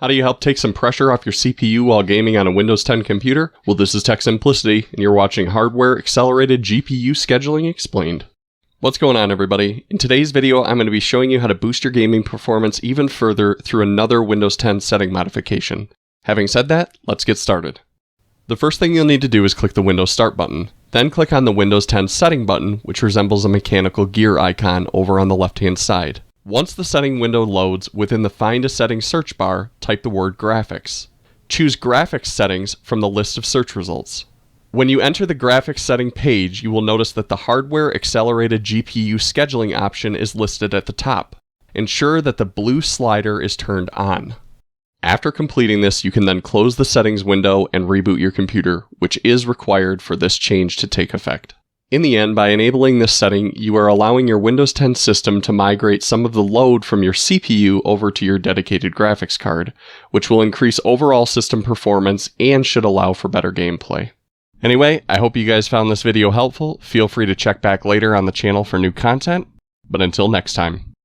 How do you help take some pressure off your CPU while gaming on a Windows 10 computer? Well, this is Tech Simplicity, and you're watching Hardware Accelerated GPU Scheduling Explained. What's going on, everybody? In today's video, I'm going to be showing you how to boost your gaming performance even further through another Windows 10 setting modification. Having said that, let's get started. The first thing you'll need to do is click the Windows Start button. Then click on the Windows 10 Setting button, which resembles a mechanical gear icon over on the left-hand side. Once the setting window loads, within the Find a Setting search bar, type the word Graphics. Choose Graphics Settings from the list of search results. When you enter the graphics setting page, you will notice that the Hardware Accelerated GPU Scheduling option is listed at the top. Ensure that the blue slider is turned on. After completing this, you can then close the settings window and reboot your computer, which is required for this change to take effect. In the end, by enabling this setting, you are allowing your Windows 10 system to migrate some of the load from your CPU over to your dedicated graphics card, which will increase overall system performance and should allow for better gameplay. Anyway, I hope you guys found this video helpful. Feel free to check back later on the channel for new content, but until next time.